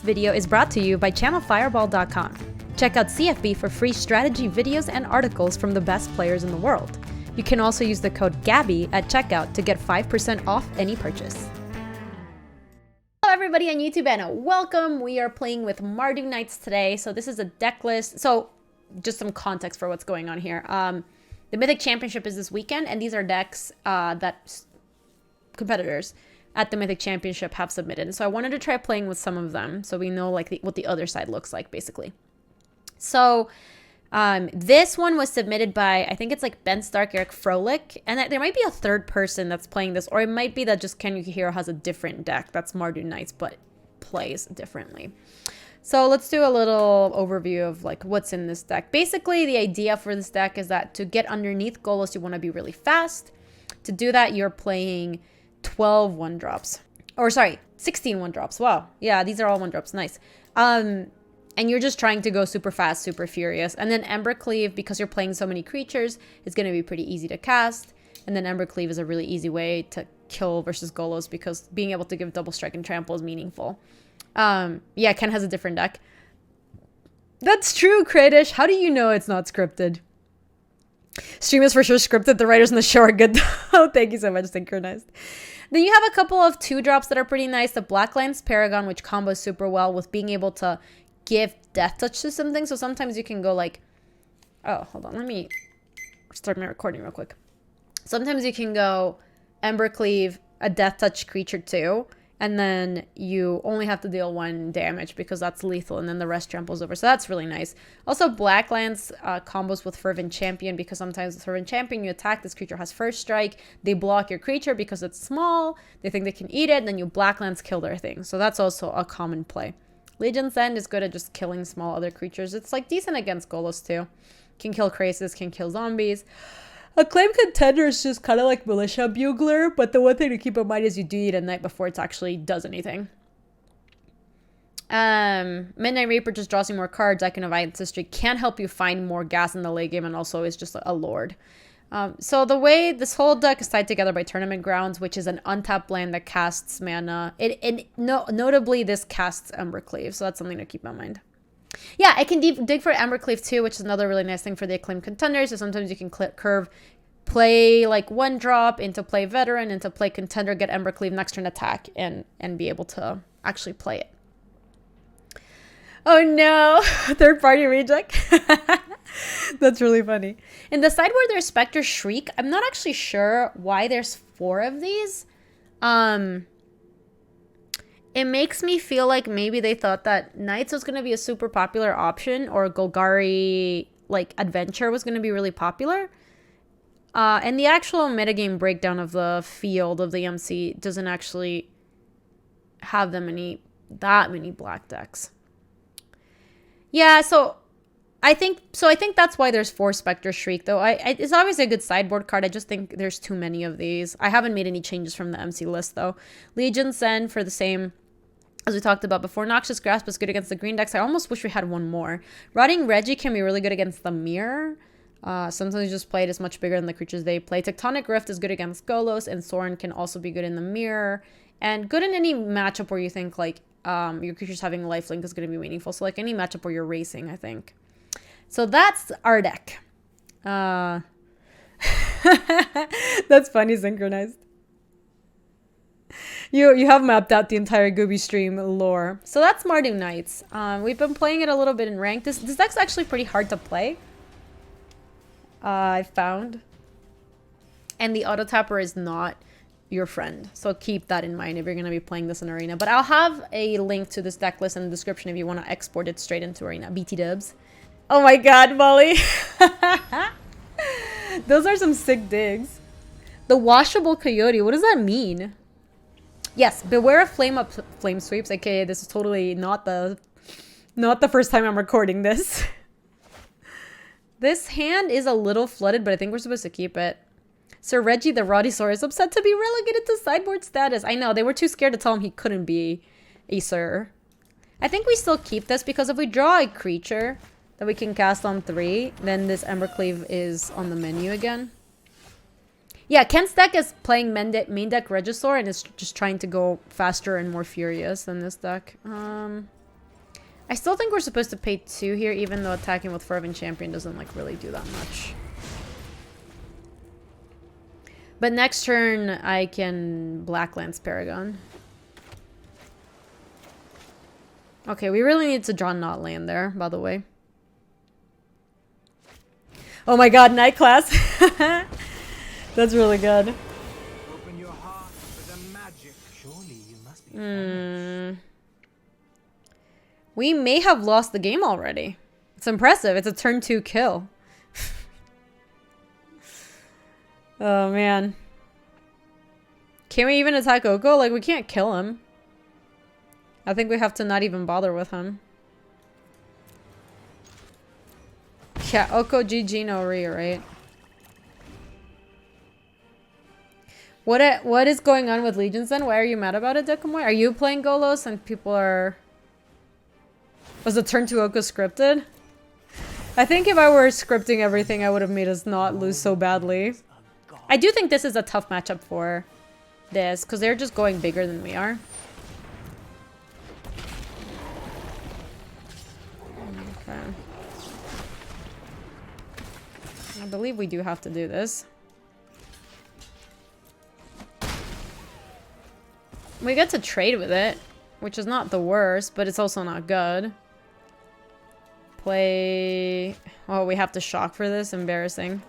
This video is brought to you by channelfireball.com. Check out CFB for free strategy videos and articles from the best players in the world. You can also use the code Gaby at checkout to get 5% off any purchase. Hello everybody on YouTube and welcome. We are playing with Mardu Knights today. So this is a deck list. So just some context for what's going on here. The Mythic Championship is this weekend, and these are decks that competitors at the Mythic Championship have submitted. So I wanted to try playing with some of them so we know like what the other side looks like, basically. So this one was submitted by, I think it's like Ben Stark, Eric Froelich, and there might be a third person that's playing this, or it might be that just Ken Yukihiro has a different deck that's Mardu Knights, but plays differently. So let's do a little overview of like what's in this deck. Basically, the idea for this deck is that to get underneath Golos, you want to be really fast. To do that, you're playing 12 1-drops. Or sorry, 16 1-drops. Wow. Yeah, these are all 1-drops. Nice. And you're just trying to go super fast, super furious. And then Embercleave, because you're playing so many creatures, is going to be pretty easy to cast. And then Embercleave is a really easy way to kill versus Golos because being able to give double strike and trample is meaningful. Yeah, Ken has a different deck. That's true, Kradish. How do you know it's not scripted? Stream is for sure scripted. The writers in the show are good. Oh, thank you so much, Synchronized. Then you have a couple of 2-drops that are pretty nice. The Blacklands Paragon, which combos super well with being able to give Death Touch to something. So sometimes you can go like... Oh, hold on. Let me start my recording real quick. Sometimes you can go Embercleave, a Death Touch creature too. And then you only have to deal 1 damage because that's lethal, and then the rest tramples over. So that's really nice. Also, Blacklands combos with Fervent Champion because sometimes with Fervent Champion, you attack, this creature has first strike. They block your creature because it's small. They think they can eat it, and then you Blacklands kill their thing. So that's also a common play. Legion's End is good at just killing small other creatures. It's like decent against Golos too. Can kill Krasis, can kill zombies. Acclaimed Contender is just kind of like Militia Bugler, but the one thing to keep in mind is you do eat at night before it actually does anything. Midnight Reaper just draws you more cards. Icon of Ancestry can help you find more gas in the late game and also is just a lord. So the way this whole deck is tied together by Tournament Grounds, which is an untapped land that casts mana. Notably, this casts Embercleave, so that's something to keep in mind. Yeah, I can dig for Embercleave too, which is another really nice thing for the Acclaimed Contender. So sometimes you can curve play like 1-drop into play Veteran, into play Contender, get Embercleave next turn attack, and be able to actually play it. Oh no, third-party reject. That's really funny. In the sideboard, there's Spectre Shriek. I'm not actually sure why there's 4 of these. It makes me feel like maybe they thought that Knights was going to be a super popular option, or Golgari like Adventure was going to be really popular. And the actual metagame breakdown of the field of the MC doesn't actually have that many black decks. Yeah, so I think that's why there's 4 Spectre Shriek, though. It's obviously a good sideboard card. I just think there's too many of these. I haven't made any changes from the MC list, though. Legion's End for the same, as we talked about before. Noxious Grasp is good against the green decks. I almost wish we had one more. Rotting Reggie can be really good against the Mirror. Sometimes you just play it as much bigger than the creatures they play. Tectonic Rift is good against Golos, and Sorin can also be good in the Mirror. And good in any matchup where you think, like, your creature's having lifelink is going to be meaningful. So, like, any matchup where you're racing, I think. So that's our deck. That's funny, Synchronized. You have mapped out the entire Gaby stream lore. So that's Mardu Knights. We've been playing it a little bit in ranked. This deck's actually pretty hard to play. I found. And the auto tapper is not your friend. So keep that in mind if you're going to be playing this in Arena. But I'll have a link to this deck list in the description if you want to export it straight into Arena. BT dubs. Oh my god, Molly. Those are some sick digs. The washable coyote, what does that mean? Yes, beware of flame sweeps, aka this is totally not the first time I'm recording this. This hand is a little flooded, but I think we're supposed to keep it. Sir Reggie the Rodisaur is upset to be relegated to sideboard status. I know, they were too scared to tell him he couldn't be a Sir. I think we still keep this because if we draw a creature that we can cast on 3, then this Embercleave is on the menu again. Yeah, Ken's deck is playing main deck Regisaur and is just trying to go faster and more furious than this deck. I still think we're supposed to pay 2 here, even though attacking with Fervent Champion doesn't like really do that much. But next turn, I can Blacklands Paragon. Okay, we really need to draw not land there, by the way. Oh my god, Night Class! That's really good. Open your heart for the magic. Surely you must be We may have lost the game already. It's impressive. It's a turn 2 kill. Oh, man. Can we even attack Oko? Like, we can't kill him. I think we have to not even bother with him. Yeah, Oko GG no re, right? What is going on with Legions then? Why are you mad about it, Dekomoy? Are you playing Golos and people are... Was the turn 2 Oko scripted? I think if I were scripting everything, I would have made us not lose so badly. I do think this is a tough matchup for this, because they're just going bigger than we are. Okay. I believe we do have to do this. We get to trade with it, which is not the worst, but it's also not good. Play... Oh, we have to shock for this? Embarrassing.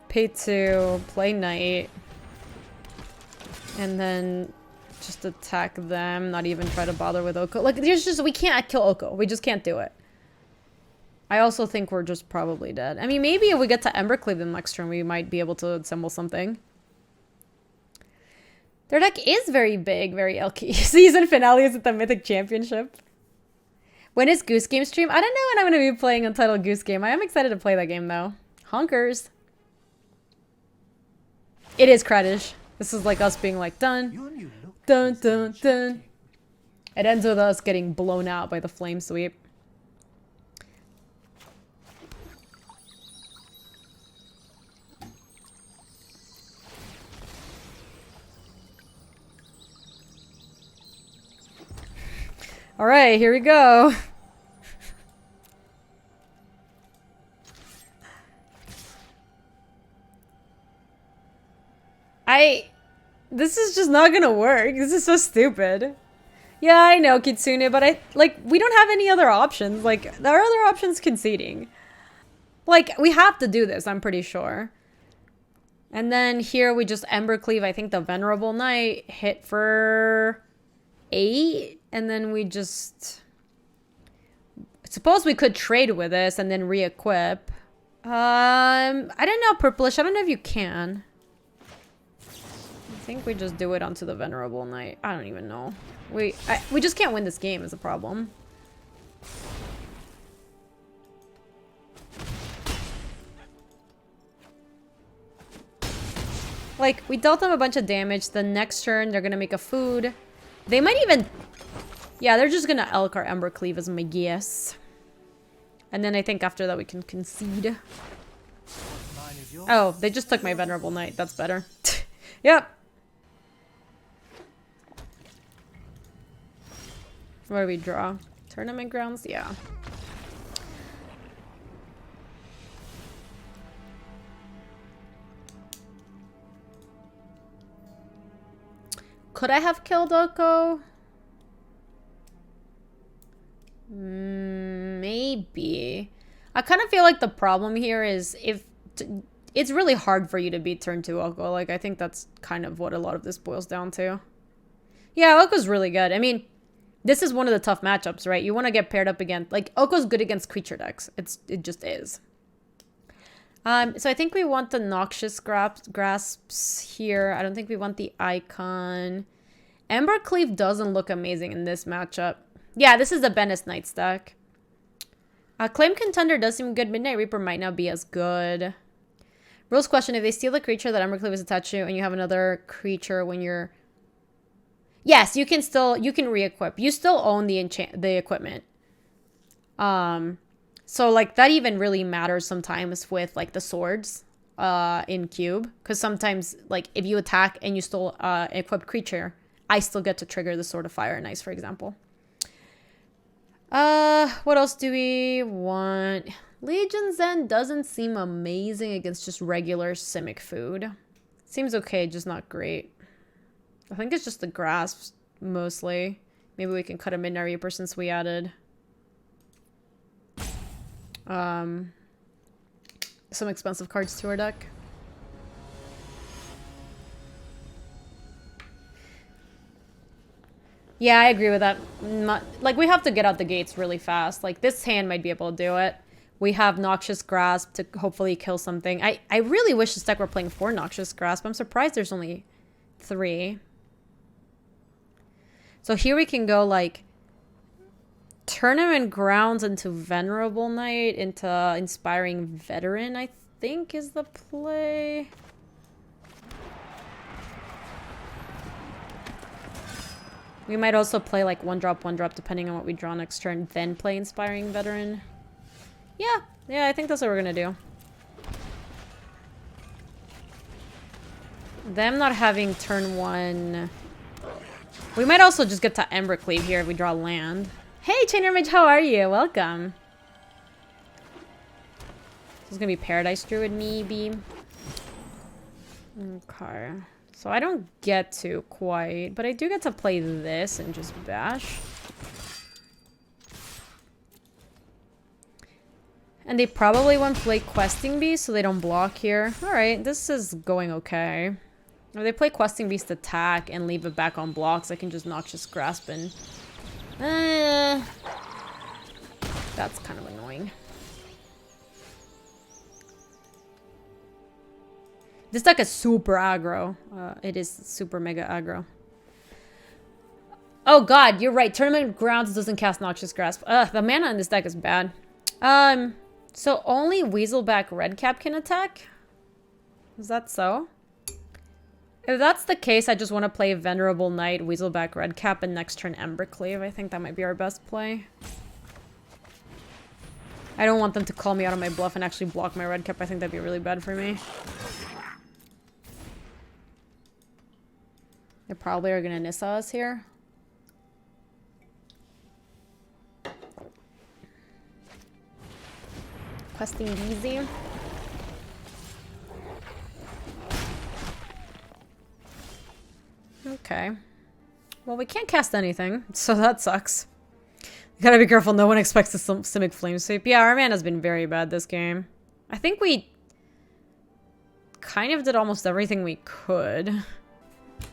Pay 2, play Knight. And then just attack them, not even try to bother with Oko. Like, there's just... We can't kill Oko. We just can't do it. I also think we're just probably dead. I mean, maybe if we get to Embercleave the next turn, we might be able to assemble something. Their deck is very big, very LK. Season finale is at the Mythic Championship. When is Goose Game stream? I don't know when I'm going to be playing Untitled Goose Game. I am excited to play that game, though. Honkers. It is Kradish. This is like us being like, dun, dun, dun, dun. It ends with us getting blown out by the Flame Sweep. All right, here we go. This is just not gonna work. This is so stupid. Yeah, I know, Kitsune, but we don't have any other options. Like, our other options conceding. Like, we have to do this, I'm pretty sure. And then here we just Embercleave, I think the Venerable Knight, hit for 8, and then we just... Suppose we could trade with this and then re-equip. I don't know, Purplish, I don't know if you can. I think we just do it onto the Venerable Knight. I don't even know. We just can't win this game is a problem. Like, we dealt them a bunch of damage. The next turn, they're gonna make a food. They might even... Yeah, they're just gonna Elk our Embercleave is my guess. And then I think after that we can concede. Oh, they just took my Venerable Knight. That's better. Yep. What do we draw? Tournament grounds? Yeah. Could I have killed Oko? Maybe. I kind of feel like the problem here is it's really hard for you to beat turn 2 Oko. Like, I think that's kind of what a lot of this boils down to. Yeah, Oko's really good. I mean, this is one of the tough matchups, right? You want to get paired up against... Like, Oko's good against creature decks. It just is. So I think we want the Noxious Grasps here. I don't think we want the Icon. Embercleave doesn't look amazing in this matchup. Yeah, this is the Bennis Knight stack. Claim Contender does seem good. Midnight Reaper might not be as good. Rules question, if they steal the creature that Embercleave is attached to and you have another creature when you're... Yes, you can re-equip. You still own the equipment. So, like, that even really matters sometimes with, like, the swords in Cube. Because sometimes, like, if you attack and you still equipped creature, I still get to trigger the Sword of Fire and Ice, for example. What else do we want? Legion's End doesn't seem amazing against just regular Simic food. Seems okay, just not great. I think it's just the grasps, mostly. Maybe we can cut a Midnight Reaper since we added some expensive cards to our deck. Yeah, I agree with that. Like, we have to get out the gates really fast. Like, this hand might be able to do it. We have Noxious Grasp to hopefully kill something. I really wish this deck were playing 4 Noxious Grasp. I'm surprised there's only 3. So here we can go, like, Tournament Grounds into Venerable Knight, into Inspiring Veteran, I think is the play. We might also play like 1-drop, 1-drop, depending on what we draw next turn, then play Inspiring Veteran. Yeah, I think that's what we're gonna do. Them not having turn 1. We might also just get to Embercleave here if we draw land. Hey, Chain Image, how are you? Welcome. This is gonna be Paradise Druid, maybe. Okay. So I don't get to quite, but I do get to play this and just bash. And they probably won't play Questing Beast, so they don't block here. Alright, this is going okay. If they play Questing Beast attack and leave it back on blocks, I can just Noxious Grasp and... that's kind of annoying. This deck is super aggro. It is super mega aggro. Oh god, you're right. Tournament Grounds doesn't cast Noxious Grasp. The mana in this deck is bad. So only Weaselback Redcap can attack? Is that so? If that's the case, I just want to play Venerable Knight, Weaselback Redcap, and next turn Embercleave. I think that might be our best play. I don't want them to call me out on my bluff and actually block my Redcap. I think that'd be really bad for me. They probably are gonna Nissa us here. Questing easy. Okay. Well, we can't cast anything, so that sucks. Gotta be careful, no one expects a Simic Flame Sweep. Yeah, our mana's been very bad this game. I think we kind of did almost everything we could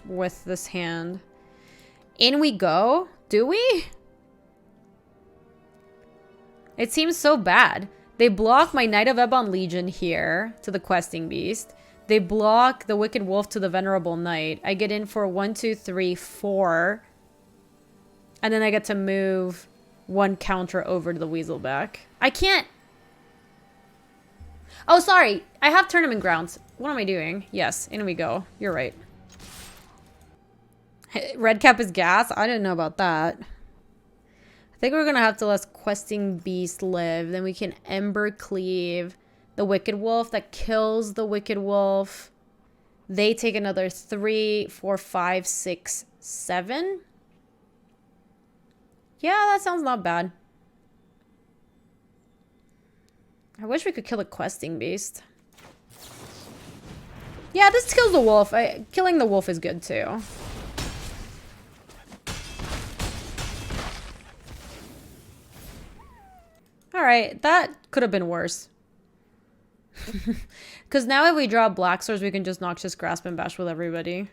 with this hand. In we go? Do we? It seems so bad. They block my Knight of Ebon Legion here to the Questing Beast. They block the Wicked Wolf to the Venerable Knight. I get in for 1, 2, 3, 4. And then I get to move 1 counter over to the Weaselback. I can't... Oh, sorry. I have Tournament Grounds. What am I doing? Yes, in we go. You're right. Redcap is gas? I didn't know about that. I think we're gonna have to let Questing Beast live. Then we can Embercleave the Wicked Wolf. That kills the Wicked Wolf. They take another 3, 4, 5, 6, 7. Yeah, that sounds not bad. I wish we could kill a Questing Beast. Yeah, this kills the wolf. Killing the wolf is good too. Alright, that could have been worse. Because now if we draw Black Swords, we can just Noxious Grasp and bash with everybody.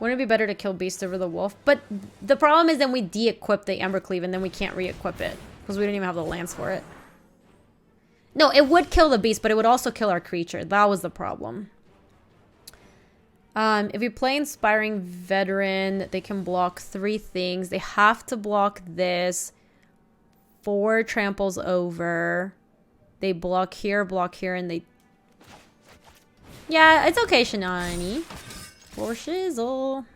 Wouldn't it be better to kill Beast over the Wolf? But the problem is then we de-equip the Embercleave and then we can't re-equip it. Because we didn't even have the lands for it. No, it would kill the Beast, but it would also kill our creature. That was the problem. If you play Inspiring Veteran, they can block 3 things. They have to block this. 4 tramples over. They block here, and they... Yeah, it's okay, Shinani. For shizzle.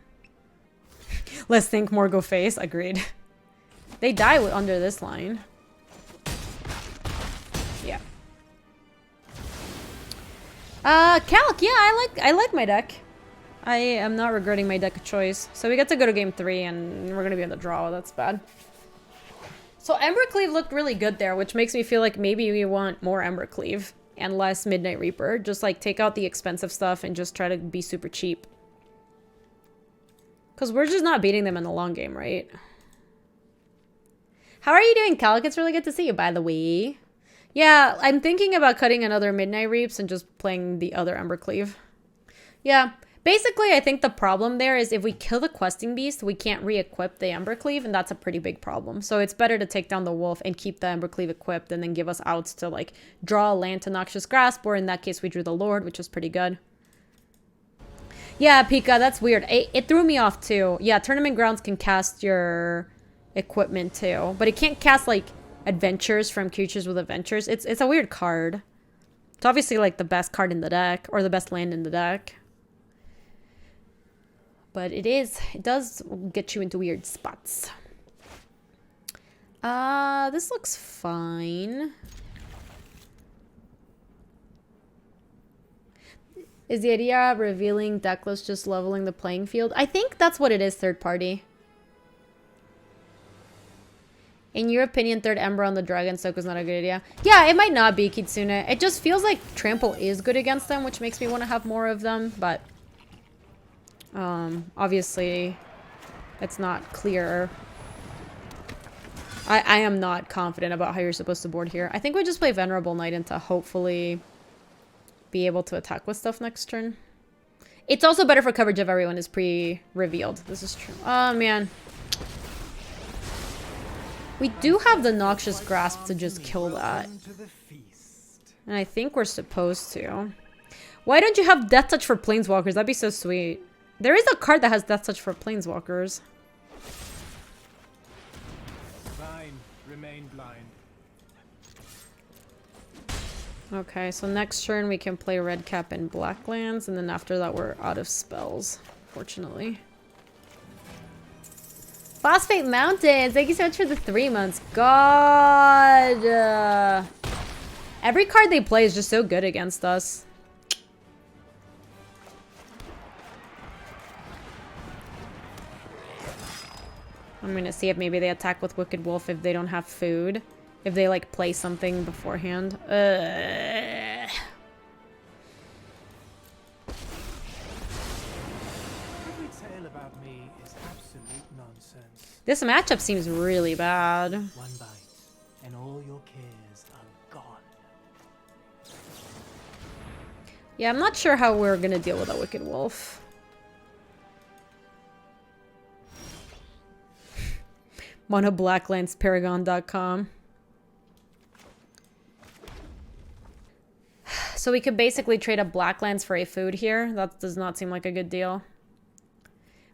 Let's think more go face. Agreed. They die under this line. Yeah. Calc, yeah, I like my deck. I am not regretting my deck choice. So we get to go to game 3 and we're gonna be on the draw. That's bad. So Embercleave looked really good there, which makes me feel like maybe we want more Embercleave and less Midnight Reaper. Just like take out the expensive stuff and just try to be super cheap. Because we're just not beating them in the long game, right? How are you doing, Calic? It's really good to see you, by the way. Yeah, I'm thinking about cutting another Midnight Reaps and just playing the other Embercleave. Yeah, basically I think the problem there is if we kill the Questing Beast, we can't re-equip the Embercleave, and that's a pretty big problem. So it's better to take down the Wolf and keep the Embercleave equipped and then give us outs to like draw a land to Noxious Grasp, or in that case we drew the Lord, which was pretty good. Yeah, Pika, that's weird. It threw me off too. Yeah, Tournament Grounds can cast your equipment too, but it can't cast like adventures from creatures with adventures. It's a weird card. It's obviously like the best card in the deck, or the best land in the deck. But it does get you into weird spots. This looks fine. Is the idea of revealing decklist just leveling the playing field? I think that's what it is, third party. In your opinion, third Ember on the Dragon Soak is not a good idea. Yeah, it might not be, Kitsune. It just feels like Trample is good against them, which makes me want to have more of them, but obviously it's not clear. I am not confident about how you're supposed to board here. I think we just play Venerable Knight into hopefully be able to attack with stuff next turn. It's also better for coverage if everyone is pre-revealed. This is true. Oh, man. We do have the Noxious Grasp to just kill that. And I think we're supposed to. Why don't you have Death Touch for Planeswalkers? That'd be so sweet. There is a card that has Death Touch for Planeswalkers. Blind, remain blind. Okay, so next turn we can play Red Cap and Black Lands, and then after that we're out of spells, fortunately. Phosphate Mountains, thank you so much for the 3 months. God. Every card they play is just so good against us. I'm gonna see if maybe they attack with Wicked Wolf if they don't have food. If they, like, play something beforehand. Every tale about me is absolute nonsense. This matchup seems really bad. One bite, and all your cares are gone. Yeah, I'm not sure how we're gonna deal with a Wicked Wolf. MonoBlacklandsParagon.com. So we could basically trade up Blacklands for a food here. That does not seem like a good deal.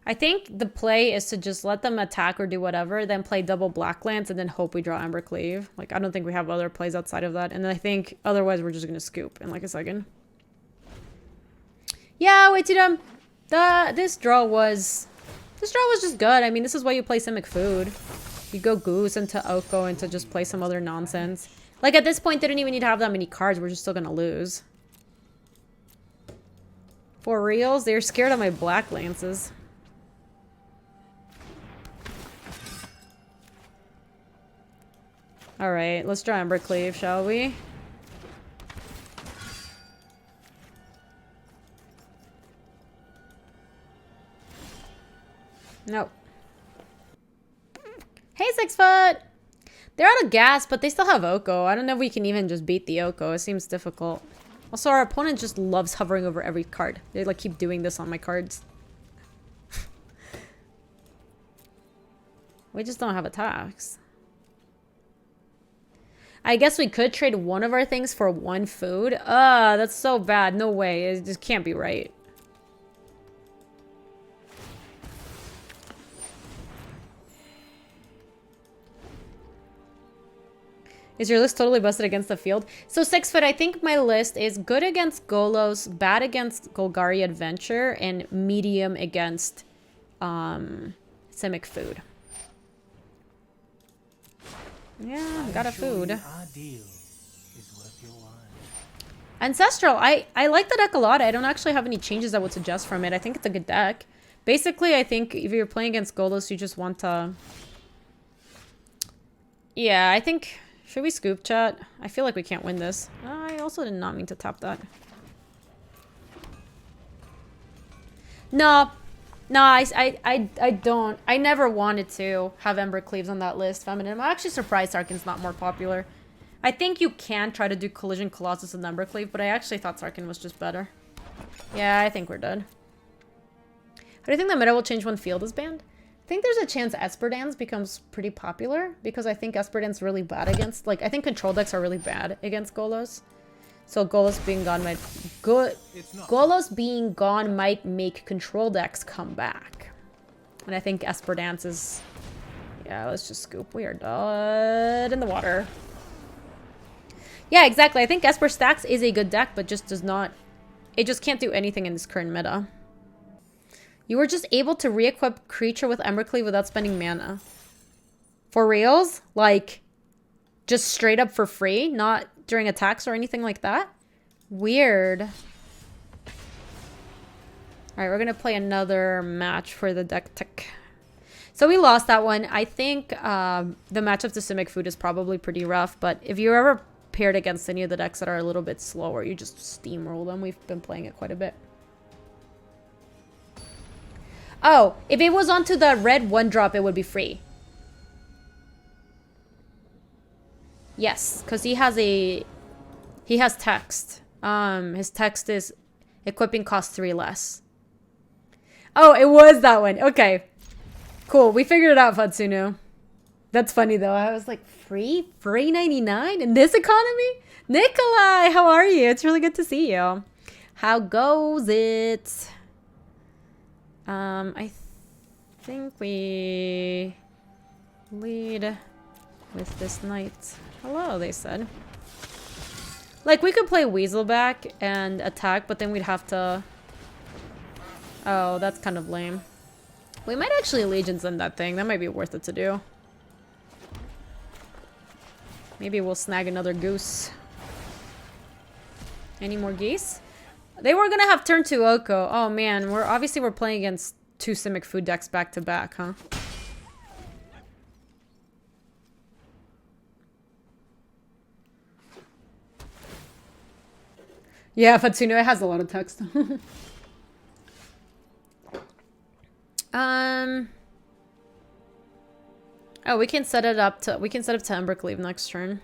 I think the play is to just let them attack or do whatever, then play double Blacklands, and then hope we draw Embercleave. Like, I don't think we have other plays outside of that. And then I think otherwise we're just going to scoop in like a second. Yeah, wait, Tudum. This draw was just good. I mean, this is why you play Simic Food. You go Goose into Oko and to just play some other nonsense. Like, at this point, they don't even need to have that many cards. We're just still gonna lose. For reals? They're scared of my Black Lances. Alright, let's draw Embercleave, shall we? Nope. Hey, 6 foot! They're out of gas, but they still have Oko. I don't know if we can even just beat the Oko. It seems difficult. Also, our opponent just loves hovering over every card. They like keep doing this on my cards. We just don't have attacks. I guess we could trade one of our things for one food. That's so bad. No way. It just can't be right. Is your list totally busted against the field? So 6 foot, I think my list is good against Golos, bad against Golgari Adventure, and medium against Simic Food. Yeah, got a food. Ancestral, I like the deck a lot. I don't actually have any changes I would suggest from it. I think it's a good deck. Basically, I think if you're playing against Golos, you just want to Yeah, I think... Should we scoop, chat? I feel like we can't win this. I also did not mean to tap that. No. No, I don't. I never wanted to have Embercleaves on that list, Feminine. I'm actually surprised Sarkhan's not more popular. I think you can try to do Collision Colossus and Embercleave, but I actually thought Sarkhan was just better. Yeah, I think we're dead. How do you think the meta will change when Field is banned? I think there's a chance Esper Dance becomes pretty popular, because I think Esper Dance is really bad against... Like, I think control decks are really bad against Golos. So Golos being gone might... Golos being gone might make control decks come back. And I think Esper Dance is... Yeah, let's just scoop. We are dead in the water. Yeah, exactly. I think Esper Stacks is a good deck, but just does not... It just can't do anything in this current meta. You were just able to re-equip creature with Embercleave without spending mana. For reals? Like, just straight up for free? Not during attacks or anything like that? Weird. Alright, we're gonna play another match for the deck tech. So we lost that one. I think the matchup to Simic Food is probably pretty rough, but if you're ever paired against any of the decks that are a little bit slower, you just steamroll them. We've been playing it quite a bit. Oh, if it was onto the red 1-drop, it would be free. Yes, because he has text. His text is equipping costs 3 less. Oh, it was that one. Okay. Cool. We figured it out, Fatsunu. That's funny, though. I was like, free? Free 99 in this economy? Nikolai, how are you? It's really good to see you. How goes it? I think we lead with this knight. Hello, they said. Like, we could play Weaselback and attack, but then we'd have to... Oh, that's kind of lame. We might actually Allegiance in that thing. That might be worth it to do. Maybe we'll snag another goose. Any more geese? They were gonna have turn 2 Oko. Oh man, we're playing against 2 Simic Food decks back to back, huh? Yeah, Fatsuno, it has a lot of text. Oh, we can set it up to Embercleave next turn.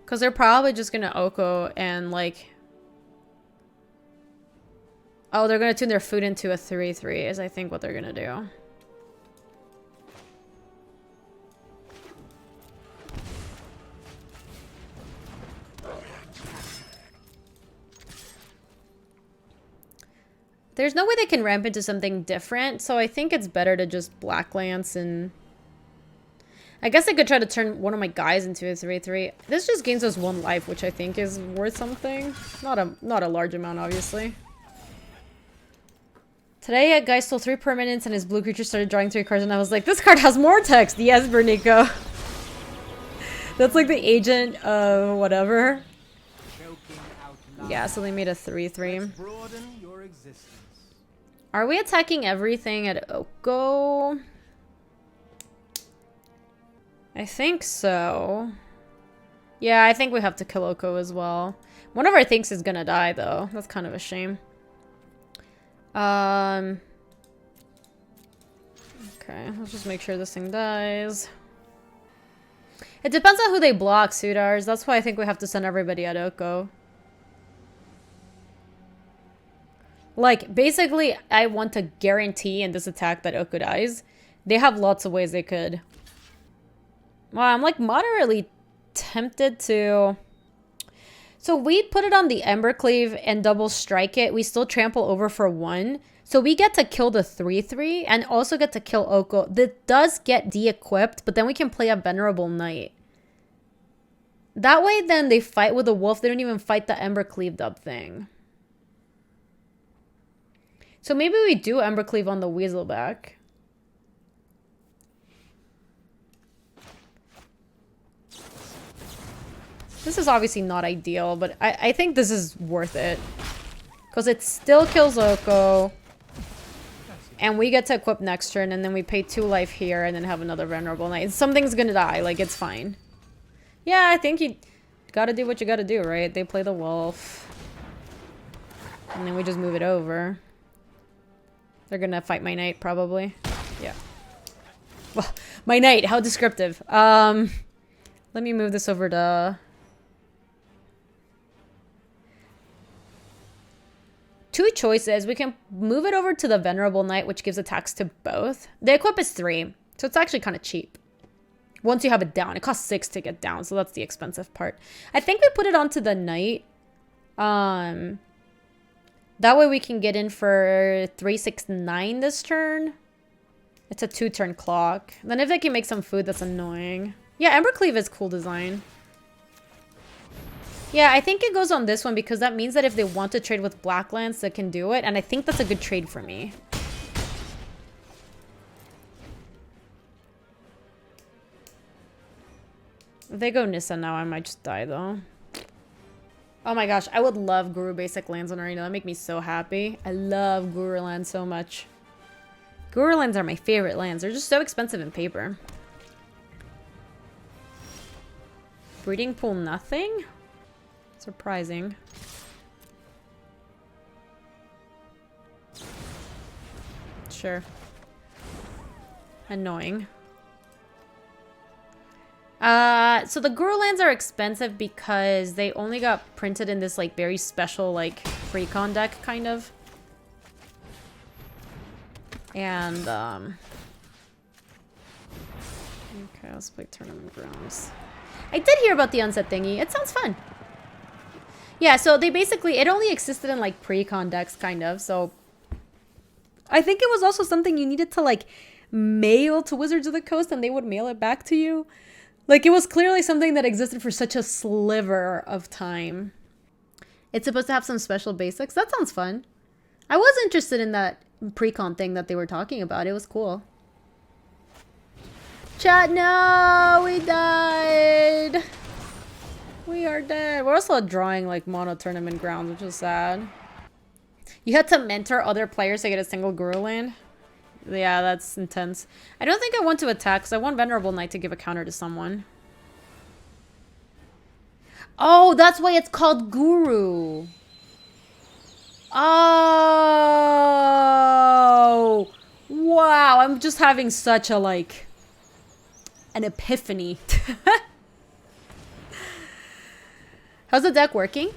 Cause they're probably just gonna Oko and like... Oh, they're gonna tune their food into a 3/3 is I think what they're gonna do. There's no way they can ramp into something different, so I think it's better to just Black Lance and... I guess I could try to turn one of my guys into a 3/3. This just gains us 1 life, which I think is worth something. Not a large amount, obviously. Today, a guy stole 3 permanents and his blue creature started drawing 3 cards, and I was like, this card has more text! Yes, Bernico. That's like the agent of whatever. Yeah, so they made a 3/3. Are we attacking everything at Oko? I think so. Yeah, I think we have to kill Oko as well. One of our things is gonna die, though. That's kind of a shame. Okay, let's just make sure this thing dies. It depends on who they block, Sudars. That's why I think we have to send everybody at Oko. Like, basically, I want to guarantee in this attack that Oko dies. They have lots of ways they could. Well, I'm like moderately tempted to... So we put it on the Embercleave and double strike it. We still trample over for 1. So we get to kill the 3/3 and also get to kill Oko. That does get de-equipped, but then we can play a Venerable Knight. That way, then they fight with the wolf. They don't even fight the Embercleave dub thing. So maybe we do Embercleave on the Weaselback. This is obviously not ideal, but I think this is worth it. Because it still kills Oko. And we get to equip next turn, and then we pay 2 life here, and then have another Venerable Knight. Something's gonna die, like, it's fine. Yeah, I think you gotta do what you gotta do, right? They play the wolf. And then we just move it over. They're gonna fight my knight, probably. Yeah. Well, my knight, how descriptive. Let me move this over to... 2 choices. We can move it over to the Venerable Knight, which gives attacks to both. The equip is 3, so it's actually kind of cheap. Once you have it down. It costs 6 to get down, so that's the expensive part. I think we put it onto the Knight. That way we can get in for 3, 6, 9 this turn. It's a 2-turn clock. Then if they can make some food, that's annoying. Yeah, Embercleave is cool design. Yeah, I think it goes on this one because that means that if they want to trade with Blacklands, they can do it. And I think that's a good trade for me. If they go Nissa now, I might just die though. Oh my gosh, I would love Guru basic lands on Arena. That make me so happy. I love Guru lands so much. Guru lands are my favorite lands. They're just so expensive in paper. Breeding pool nothing? Surprising. Sure. Annoying. So the Guru lands are expensive because they only got printed in this like very special like precon deck kind of. And okay, let's play Tournament Grounds. I did hear about the unset thingy. It sounds fun. Yeah, so they basically, it only existed in like pre-con decks kind of, so I think it was also something you needed to like mail to Wizards of the Coast and they would mail it back to you. Like it was clearly something that existed for such a sliver of time. It's supposed to have some special basics. That sounds fun. I was interested in that pre-con thing that they were talking about. It was cool. Chat, no, we died. We are dead. We're also drawing like mono Tournament Grounds, which is sad. You had to mentor other players to get a single Guru land. Yeah, that's intense. I don't think I want to attack because I want Venerable Knight to give a counter to someone. Oh, that's why it's called Guru. Oh, wow. I'm just having such a like an epiphany. How's the deck working?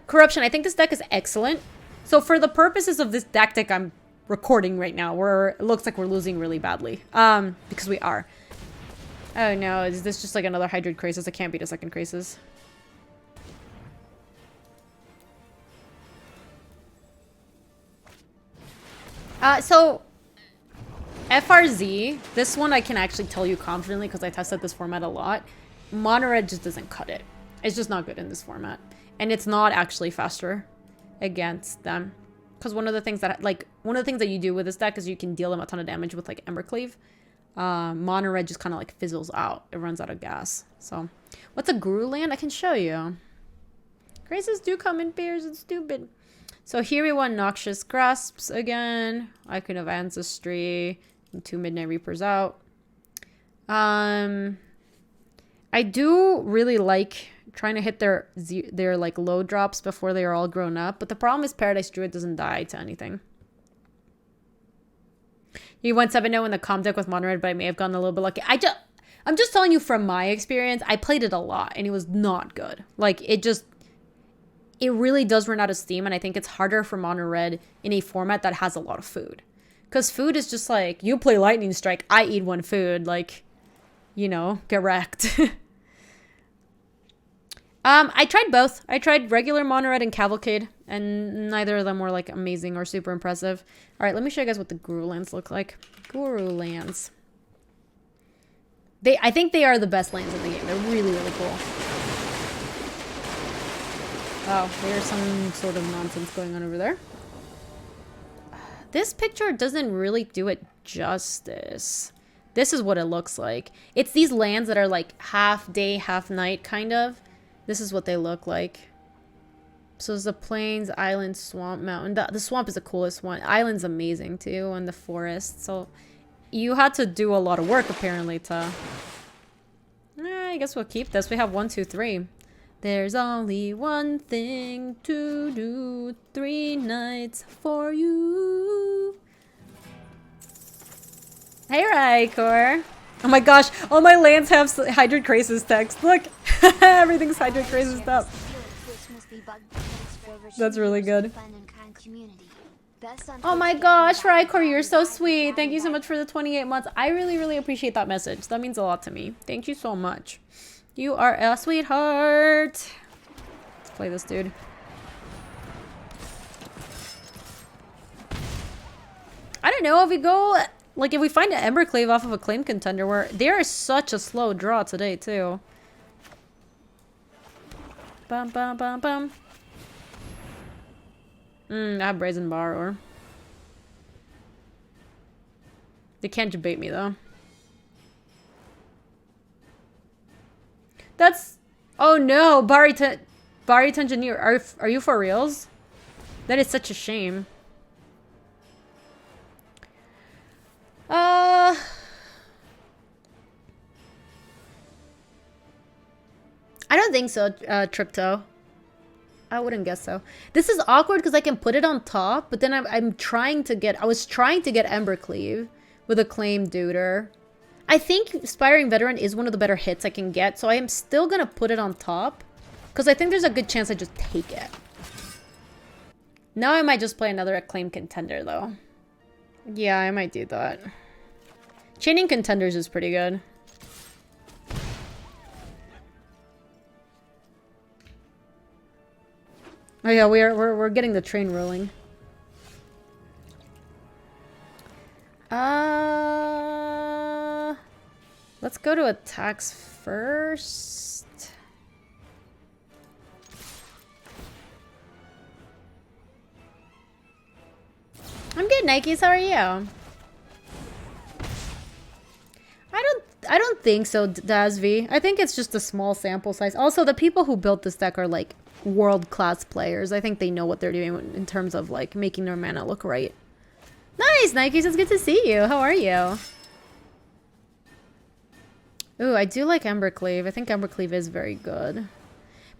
Corruption. I think this deck is excellent. So for the purposes of this deck I'm recording right now, it looks like we're losing really badly. Because we are. Oh no, is this just like another Hydroid Crisis? I can't beat a second Crisis. So FRZ, this one I can actually tell you confidently because I tested this format a lot. Mono Red just doesn't cut it. It's just not good in this format. And it's not actually faster against them. Because one of the things that you do with this deck is you can deal them a ton of damage with like Embercleave. Mono Red just kind of like fizzles out. It runs out of gas. So, what's a Guru land? I can show you. Graces do come in pairs. It's stupid. So here we want Noxious Grasps again. Icon of Ancestry. And 2 Midnight Reapers out. I do really like trying to hit their like low drops before they are all grown up, but the problem is Paradise Druid doesn't die to anything. You went 7-0 in the comp deck with Mono Red, but I may have gotten a little bit lucky. I'm just telling you from my experience. I played it a lot and it was not good. Like it really does run out of steam, and I think it's harder for Mono Red in a format that has a lot of food. Because food is just like, you play Lightning Strike, I eat 1 food, like, you know, get wrecked. I tried both. I tried regular Mono Red and Cavalcade, and neither of them were like amazing or super impressive. All right, let me show you guys what the Guru lands look like. Guru lands. I think they are the best lands in the game. They're really, really cool. Oh, there's some sort of nonsense going on over there. This picture doesn't really do it justice. This is what it looks like. It's these lands that are like half day, half night kind of. This is what they look like. So it's the plains, island, swamp, mountain. The swamp is the coolest one. Island's amazing too, and the forest. So you had to do a lot of work apparently to... I guess we'll keep this. We have 1, 2, 3. There's only one thing to do. 3 nights for you. Hey, Raikor. Oh my gosh. All my lands have Hydroid Crisis text. Look. Everything's Hydroid Crisis up. That's really good. Oh my gosh, Raikor, you're so sweet. Thank you so much for the 28 months. I really, really appreciate that message. That means a lot to me. Thank you so much. You are a sweetheart. Let's play this dude. I don't know if we go... Like, if we find an Embercleave off of a claim contender, where they are such a slow draw today, too. Bum, bum, bum, bum. I have Brazen Borrower. They can't debate me, though. That's... Oh, no! Bari Tangier, are you for reals? That is such a shame. I don't think so, Tripto. I wouldn't guess so. This is awkward because I can put it on top, but then I'm trying to get... I was trying to get Embercleave with a claim duder. I think Inspiring Veteran is one of the better hits I can get, so I am still gonna put it on top because I think there's a good chance I just take it. Now I might just play another Acclaim Contender, though. Yeah, I might do that. Chaining Contenders is pretty good. Oh yeah, we're getting the train rolling. Let's go to attacks first. I'm good, Nikes. How are you? I don't think so, Dazv. I think it's just a small sample size. Also, the people who built this deck are like world-class players. I think they know what they're doing in terms of like making their mana look right. Nice, Nikes. It's good to see you. How are you? Ooh, I do like Embercleave. I think Embercleave is very good.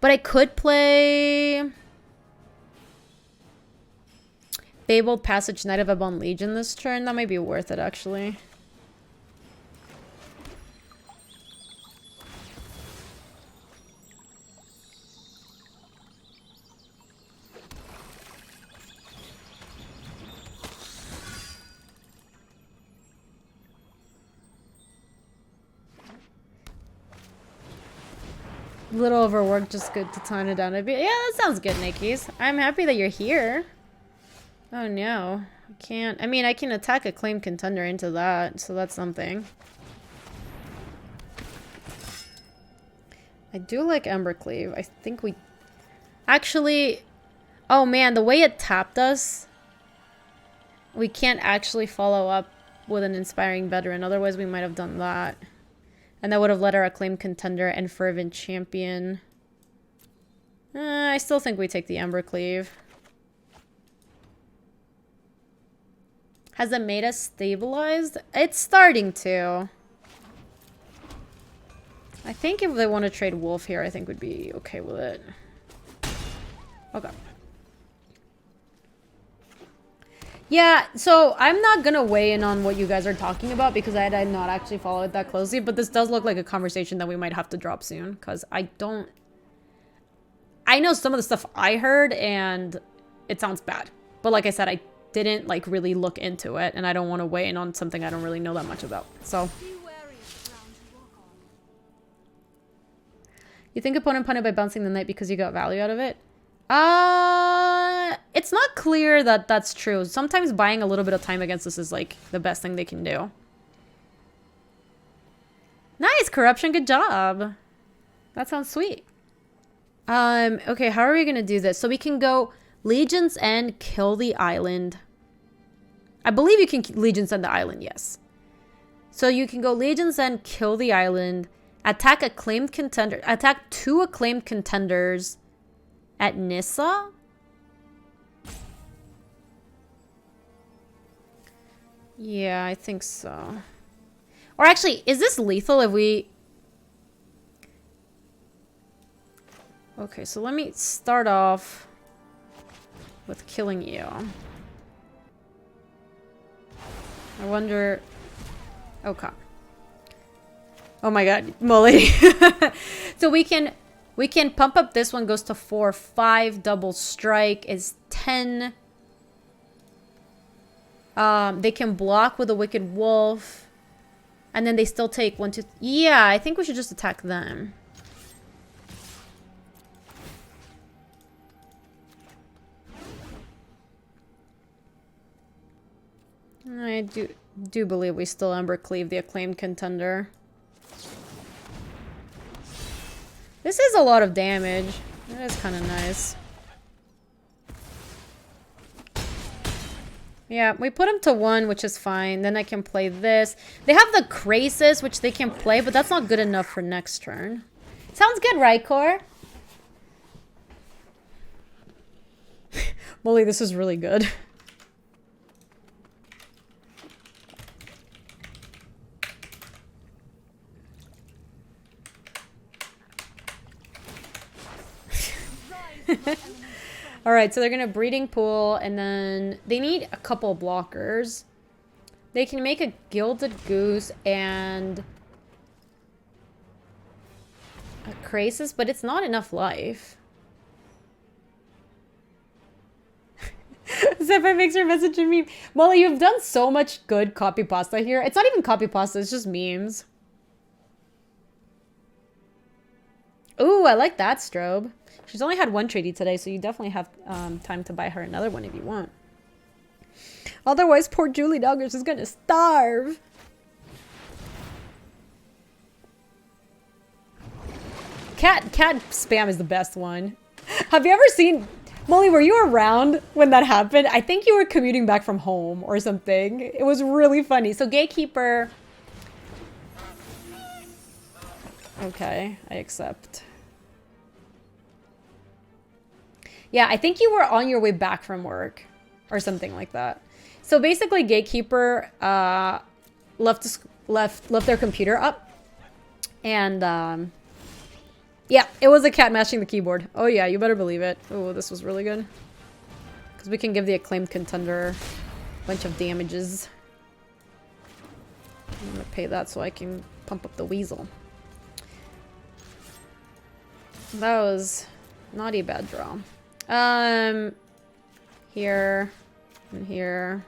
But I could play Fabled Passage, Knight of Ebon Legion this turn. That might be worth it, actually. Little overworked, just good to tone it down a bit. Yeah, that sounds good, Nikes. I'm happy that you're here. Oh no, I can't. I mean, I can attack a claim contender into that, so that's something. I do like Embercleave. I think we... Actually... Oh man, the way it tapped us... We can't actually follow up with an Inspiring Veteran. Otherwise, we might have done that. And that would have led our Acclaimed Contender and Fervent Champion. I still think we take the Embercleave. Has the meta stabilized? It's starting to. I think if they want to trade Wolf here, I think we'd be okay with it. Okay. Yeah, so I'm not gonna weigh in on what you guys are talking about because I did not actually follow it that closely, but this does look like a conversation that we might have to drop soon because I know some of the stuff I heard and it sounds bad. But like I said, I didn't like really look into it and I don't want to weigh in on something I don't really know that much about. So you think opponent punted by bouncing the knight because you got value out of it? It's not clear that that's true. Sometimes buying a little bit of time against us is like the best thing they can do. Nice, Corruption, good job. That sounds sweet. Okay, how are we gonna do this? So we can go Legion's End, kill the island. I believe you can Legion's End the island, yes. So you can go Legion's End, kill the island, attack acclaimed contender, attack 2 acclaimed contenders, At Nissa? Yeah, I think so. Or actually, is this lethal if we... Okay, so let me start off with killing you. I wonder... Okay. Oh my god, Molly. So we can pump up this one, goes to 4, 5, double strike is 10. They can block with a Wicked Wolf. And then they still take 1, 2... Yeah, I think we should just attack them. I do believe we still Embercleave the acclaimed contender. This is a lot of damage. That is kind of nice. Yeah, we put him to 1, which is fine. Then I can play this. They have the Krasis, which they can play, but that's not good enough for next turn. Sounds good, right, Core? Molly, this is really good. Alright, so they're gonna Breeding Pool, and then they need a couple blockers. They can make a Gilded Goose and a Krasis, but it's not enough life. Senpai makes her message a meme. Molly, you've done so much good copy pasta here. It's not even copy pasta, it's just memes. Ooh, I like that strobe. She's only had 1 treaty today, so you definitely have time to buy her another one if you want. Otherwise, poor Julie Doggers is gonna starve. Cat spam is the best one. Have you ever seen... Molly, were you around when that happened? I think you were commuting back from home or something. It was really funny. So Gatekeeper... Okay, I accept. Yeah, I think you were on your way back from work or something like that. So basically, Gatekeeper left their computer up, and yeah, it was a cat mashing the keyboard. Oh yeah, you better believe it. Oh, this was really good because we can give the acclaimed contender a bunch of damages. I'm gonna pay that so I can pump up the weasel. That was not a bad draw. Here and here.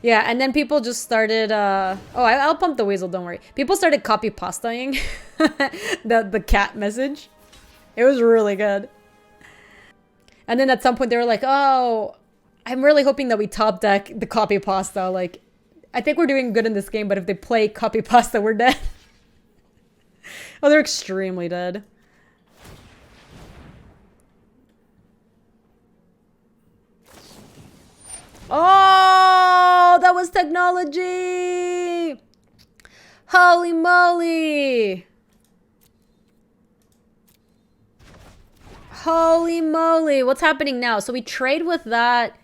Yeah, and then people just started, oh, I'll pump the weasel, don't worry. People started copy pastaing the cat message. It was really good. And then at some point they were like, oh, I'm really hoping that we top deck the copy pasta. Like, I think we're doing good in this game, but if they play copy pasta, we're dead. Oh, they're extremely dead. Oh, that was technology! Holy moly! Holy moly, what's happening now? So we trade with that.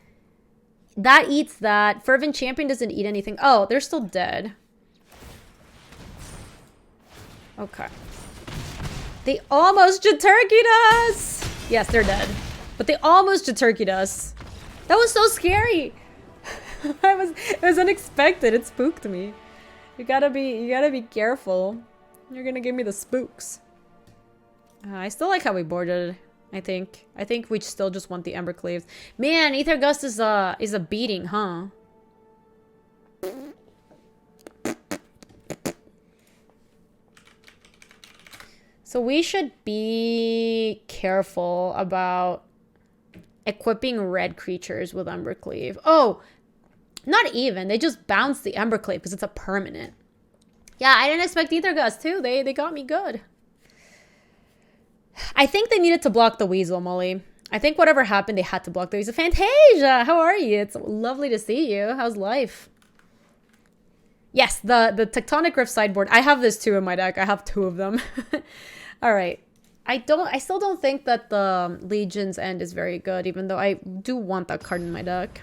That eats that. Fervent Champion doesn't eat anything. Oh, they're still dead. Okay. They almost Jaturkied us! Yes, they're dead. But they almost Jaturkied us. That was so scary. It was unexpected. It spooked me. You gotta be careful. You're gonna give me the spooks. I still like how we boarded. I think we still just want the Embercleaves. Man, Aether Gust is a beating, huh? So we should be careful about equipping red creatures with Embercleave. Oh, not even. They just bounce the Embercleave because it's a permanent. Yeah, I didn't expect Aether Gust too. They got me good. I think they needed to block the weasel, Molly. I think whatever happened, they had to block the weasel. Fantasia, how are you? It's lovely to see you. How's life? Yes, the Tectonic Rift sideboard. I have this too in my deck. I have 2 of them. All right. I still don't think that the Legion's End is very good, even though I do want that card in my deck.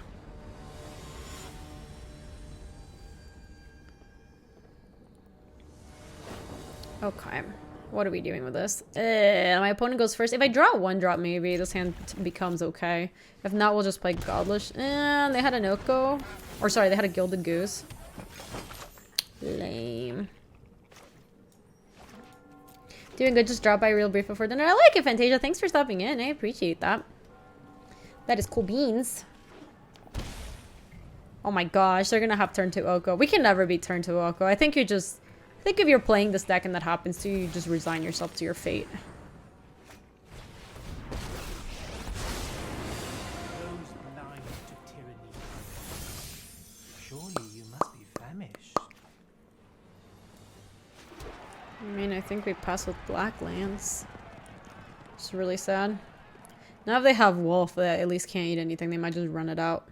Okay. What are we doing with this? My opponent goes first. If I draw a 1-drop, maybe this hand becomes okay. If not, we'll just play Godlish. And they had an Oko. Or sorry, they had a Gilded Goose. Lame. Doing good, just drop by real brief before dinner. I like it, Fantasia. Thanks for stopping in. I appreciate that. That is cool beans. Oh my gosh, they're gonna have turn 2 Oko. We can never beat turn 2 Oko. I think you just... I think if you're playing this deck and that happens to you, you just resign yourself to your fate. Those blind to tyranny. Surely you must be famished. I mean, I think we pass with black lands. It's really sad. Now if they have wolf, they at least can't eat anything. They might just run it out.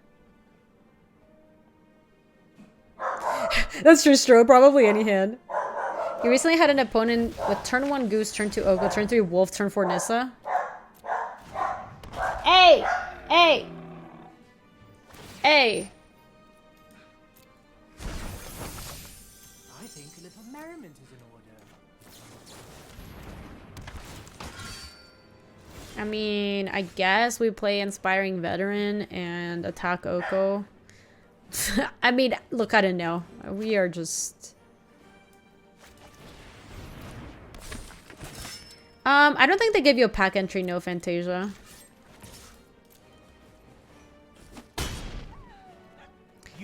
That's true, Stro. Probably any hand. You recently had an opponent with turn 1 Goose, turn 2 Oko, turn 3 Wolf, turn 4 Nissa. Hey! Hey! Hey! I think a little merriment is in order. I mean, I guess we play Inspiring Veteran and attack Oko. I mean, look, I don't know. We are just... I don't think they give you a pack entry, no Fantasia.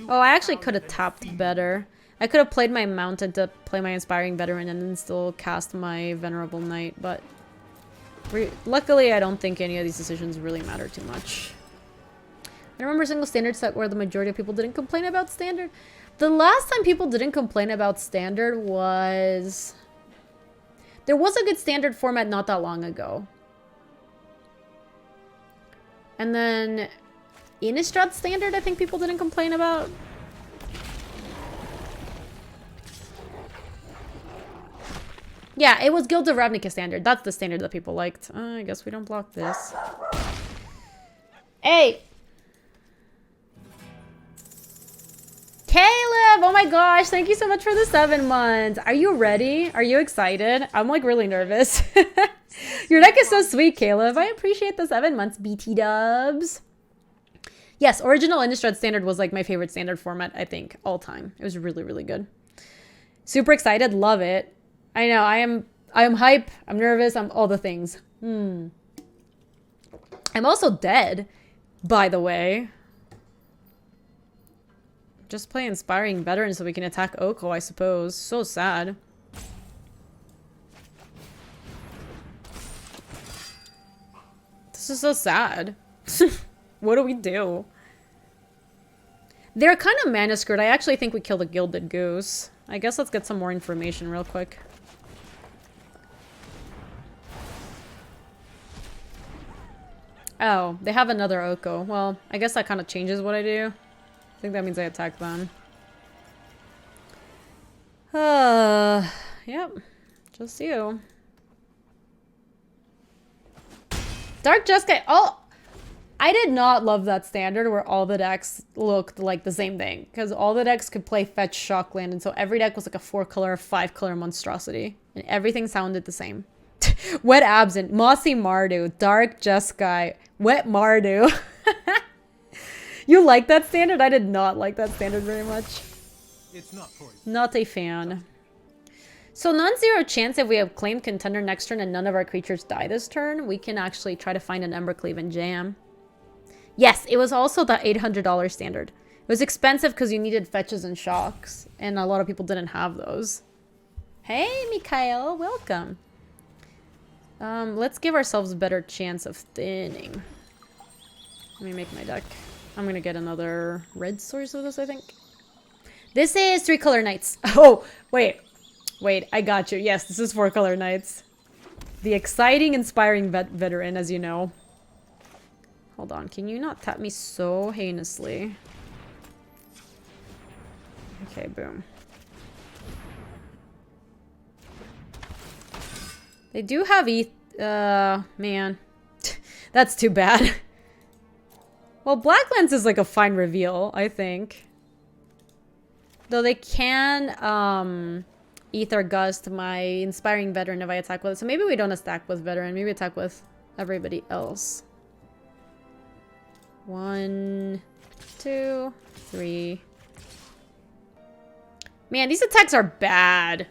Oh, I actually could have tapped better. I could have played my Mountain to play my Inspiring Veteran and then still cast my Venerable Knight, but... luckily, I don't think any of these decisions really matter too much. I remember a single standard set where the majority of people didn't complain about standard. The last time people didn't complain about standard was... There was a good standard format not that long ago. And then Innistrad standard, I think people didn't complain about. Yeah, it was Guild of Ravnica standard. That's the standard that people liked. I guess we don't block this. Hey! Caleb! Oh my gosh, thank you so much for the 7 months. Are you ready? Are you excited? I'm like really nervous. Your deck is so sweet, Caleb. I appreciate the 7 months, BT dubs. Yes, original Innistrad standard was like my favorite standard format, I think, all time. It was really, really good. Super excited, love it. I know, I am hype, I'm nervous, I'm all the things. I'm also dead, by the way. Just play Inspiring Veteran so we can attack Oko, I suppose. So sad. This is so sad. What do we do? They're kind of mana screwed. I actually think we killed a Gilded Goose. I guess let's get some more information real quick. Oh, they have another Oko. Well, I guess that kind of changes what I do. I think that means I attack them. Yep. Just you. Dark Jeskai. Oh! I did not love that standard where all the decks looked like the same thing. Because all the decks could play Fetch Shockland. And so every deck was like a 4-color, 5-color monstrosity. And everything sounded the same. Wet Absent. Mossy Mardu. Dark Jeskai. Wet Mardu. You like that standard? I did not like that standard very much. It's not poison. Not a fan. So non-zero chance if we have claimed contender next turn and none of our creatures die this turn, we can actually try to find an Embercleave and jam. Yes, it was also the $800 standard. It was expensive because you needed fetches and shocks, and a lot of people didn't have those. Hey, Mikhail, welcome. Let's give ourselves a better chance of thinning. Let me make my deck. I'm gonna get another red source with this, I think. This is 3-color knights. Oh, wait. Wait, I got you. Yes, this is 4-color knights. The exciting, inspiring veteran, as you know. Hold on, can you not tap me so heinously? Okay, boom. They do have Man. That's too bad. Well, Blacklands is like a fine reveal, I think. Though they can, Ether Gust my Inspiring Veteran if I attack with it. So maybe we don't attack with Veteran. Maybe attack with everybody else. 1, 2, 3. Man, these attacks are bad.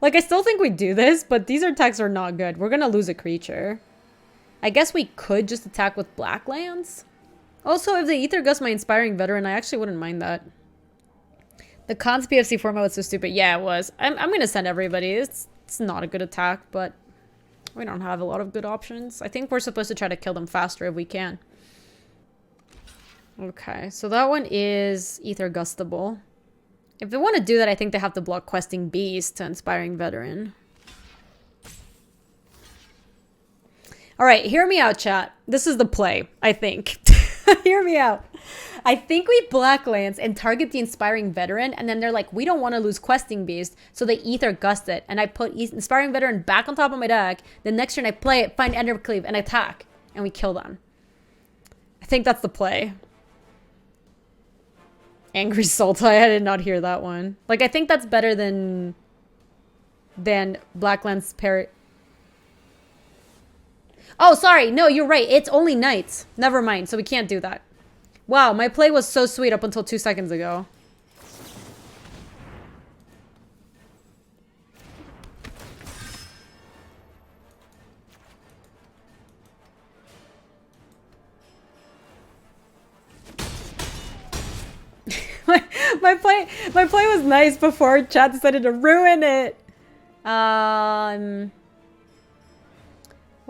Like, I still think we do this, but these attacks are not good. We're gonna lose a creature. I guess we could just attack with Blacklands. Also, if they Ether Gust my Inspiring Veteran, I actually wouldn't mind that. The Cons PFC format was so stupid. Yeah, it was. I'm gonna send everybody. It's not a good attack, but we don't have a lot of good options. I think we're supposed to try to kill them faster if we can. Okay, so that one is Ether Gustable. If they want to do that, I think they have to block Questing Beast to Inspiring Veteran. Alright, hear me out, chat. This is the play, I think. Hear me out. I think we Blacklands and target the Inspiring Veteran, and then they're like, we don't want to lose Questing Beast, so they Ether Gust it, and I put Inspiring Veteran back on top of my deck. The next turn I play it, find Endercleave, and attack, and we kill them. I think that's the play. Angry Sultai, I did not hear that one. Like, I think that's better than Blacklands Parrot. Oh, sorry. No, you're right. It's only knights. Never mind. So we can't do that. Wow, my play was so sweet up until 2 seconds ago. my play was nice before chat decided to ruin it. What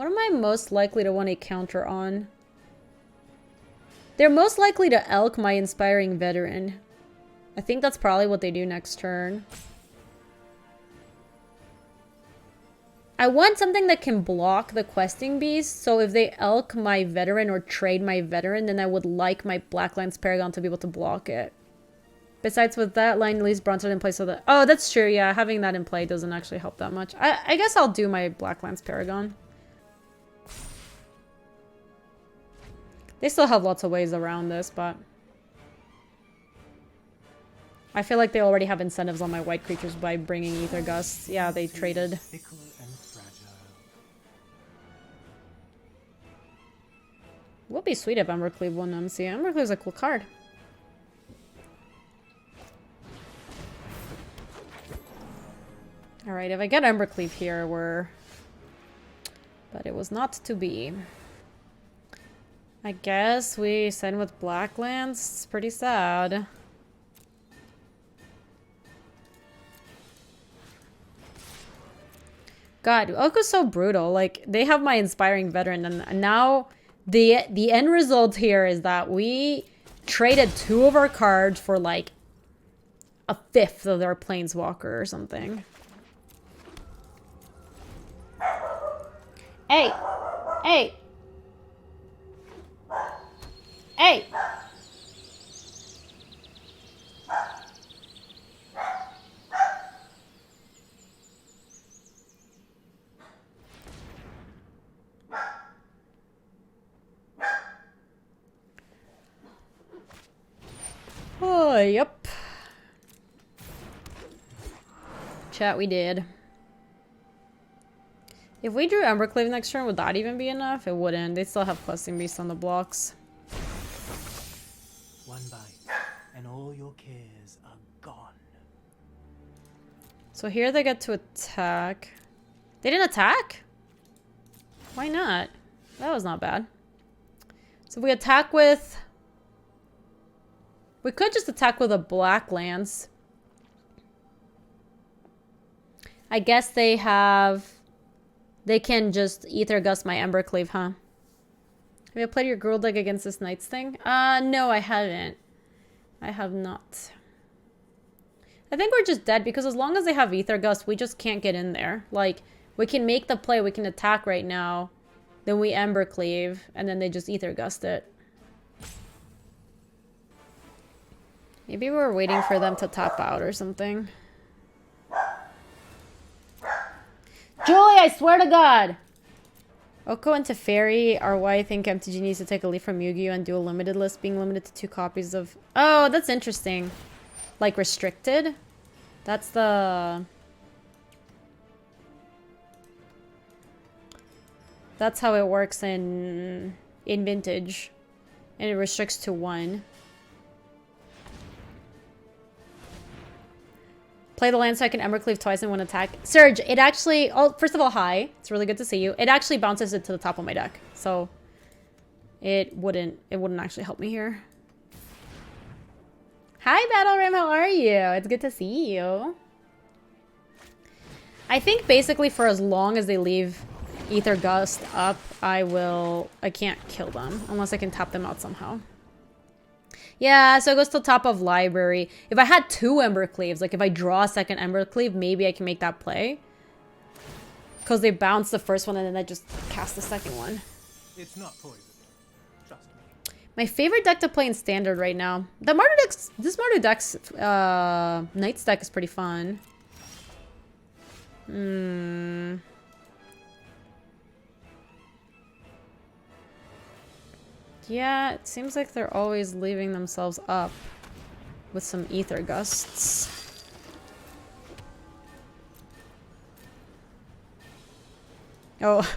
am I most likely to want a counter on? They're most likely to Elk my Inspiring Veteran. I think that's probably what they do next turn. I want something that can block the Questing Beast, so if they Elk my Veteran or trade my Veteran, then I would like my Blacklands Paragon to be able to block it. Besides, with that line, leaves Bronson in place of the... Oh, that's true, yeah. Having that in play doesn't actually help that much. I guess I'll do my Blacklands Paragon. They still have lots of ways around this, but... I feel like they already have incentives on my white creatures by bringing Ether Gust. Yeah, they traded. Would be sweet if Embercleave won MC. Embercleave's a cool card. Alright, if I get Embercleave here, we're... But it was not to be. I guess we send with Blacklands. It's pretty sad. God, Oko's so brutal. Like, they have my Inspiring Veteran, and now the end result here is that we traded 2 of our cards for, like, a 5th of their Planeswalker or something. Hey! Hey! Hey! Oh, yep. Chat, we did. If we drew Embercleave next turn, would that even be enough? It wouldn't. They still have Questing Beast on the blocks. One bite, and all your cares are gone. So here they get to attack. They didn't attack? Why not? That was not bad. So if we attack with... We could just attack with a Blacklands. I guess they have... They can just Ether Gust my Embercleave, huh? Have you played your girl deck against this Knights thing? No, I haven't. I have not. I think we're just dead because as long as they have Ether Gust, we just can't get in there. Like, we can make the play, we can attack right now. Then we Embercleave, and then they just Ether Gust it. Maybe we're waiting for them to tap out or something. Julie, I swear to God. Oko and Teferi are why I think MTG needs to take a leaf from Yu-Gi-Oh! And do a limited list, being limited to 2 copies of... Oh, that's interesting. Like, restricted? That's the... That's how it works in Vintage. And it restricts to 1. Play the land so I can Embercleave twice in 1 attack. Surge, it actually... Oh, first of all, hi. It's really good to see you. It actually bounces it to the top of my deck. So, it wouldn't actually help me here. Hi, Battle Ram. How are you? It's good to see you. I think basically for as long as they leave Ether Gust up, I can't kill them. Unless I can tap them out somehow. Yeah, so it goes to the top of library. If I had 2 Embercleaves, like if I draw a second Embercleave, maybe I can make that play. Because they bounce the first one and then I just cast the second one. It's not poison. Trust me. My favorite deck to play in Standard right now. The Mardu deck's, this Mardu deck's Knight's deck is pretty fun. Yeah, it seems like they're always leaving themselves up with some Ether Gusts. Oh.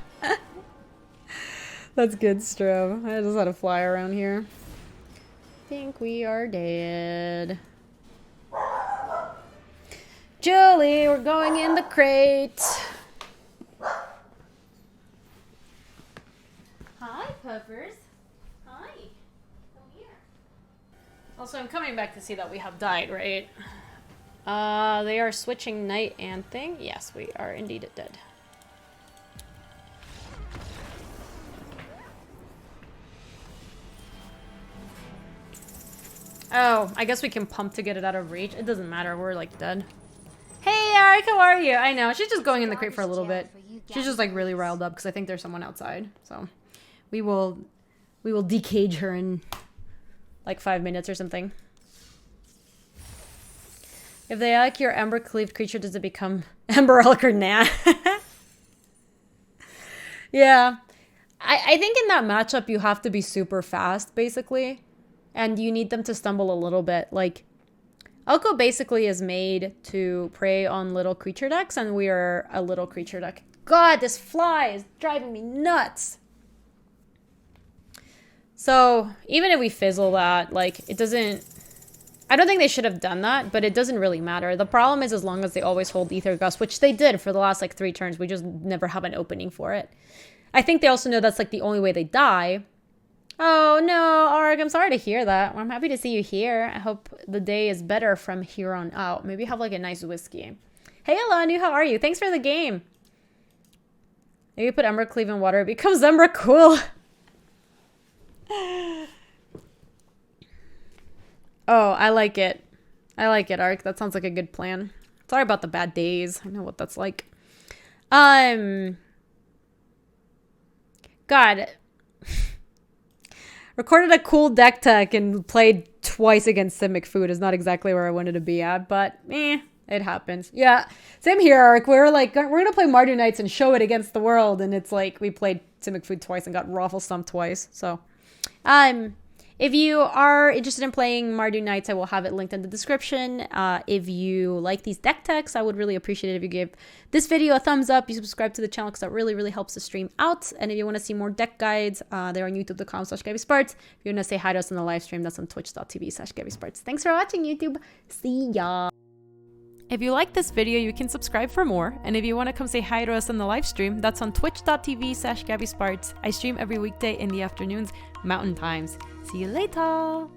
That's good, Stro. I just had to fly around here. Think we are dead. Julie, we're going in the crate. Hi, puppers. Hi. Come here. Also, I'm coming back to see that we have died, right? They are switching night and thing. Yes, we are indeed dead. Oh, I guess we can pump to get it out of reach. It doesn't matter. We're like dead. Hey, Eric, how are you? I know. She's just going in the crate for a little bit. She's just like really riled up because I think there's someone outside. So we will decage her in like 5 minutes or something. If they like your Ember Cleaved creature, does it become Ember Elk or nah? Yeah. I think in that matchup you have to be super fast, basically. And you need them to stumble a little bit. Like, Oko basically is made to prey on little creature decks, and we are a little creature deck. God, this fly is driving me nuts. So, even if we fizzle that, like, it doesn't... I don't think they should have done that, but it doesn't really matter. The problem is as long as they always hold Ether Gust, which they did for the last, like, 3 turns, we just never have an opening for it. I think they also know that's, like, the only way they die. Oh, no, Arg, I'm sorry to hear that. I'm happy to see you here. I hope the day is better from here on out. Maybe have, like, a nice whiskey. Hey, Alanu, how are you? Thanks for the game. Maybe put Embercleave in water. It becomes Embercool. Oh, I like it. I like it, Ark. That sounds like a good plan. Sorry about the bad days. I know what that's like. God. Recorded a cool deck tech and played twice against Simic Food is not exactly where I wanted to be at, but it happens. Yeah, same here, Ark. We were like, we're going to play Mardu Knights and show it against the world, and it's like we played Simic Food twice and got Raffle Stumped twice, so... If you are interested in playing Mardu Knights, I will have it linked in the description. If you like these deck techs, I would really appreciate it if you give this video a thumbs up. You subscribe to the channel because that really, really helps the stream out. And if you want to see more deck guides, they're on youtube.com/GabySpartz. If you want to say hi to us on the live stream, that's on twitch.tv/GabySpartz. Thanks for watching, YouTube. See ya. If you like this video, you can subscribe for more. And if you want to come say hi to us on the live stream, that's on twitch.tv/GabySpartz. I stream every weekday in the afternoons, Mountain Times. See you later!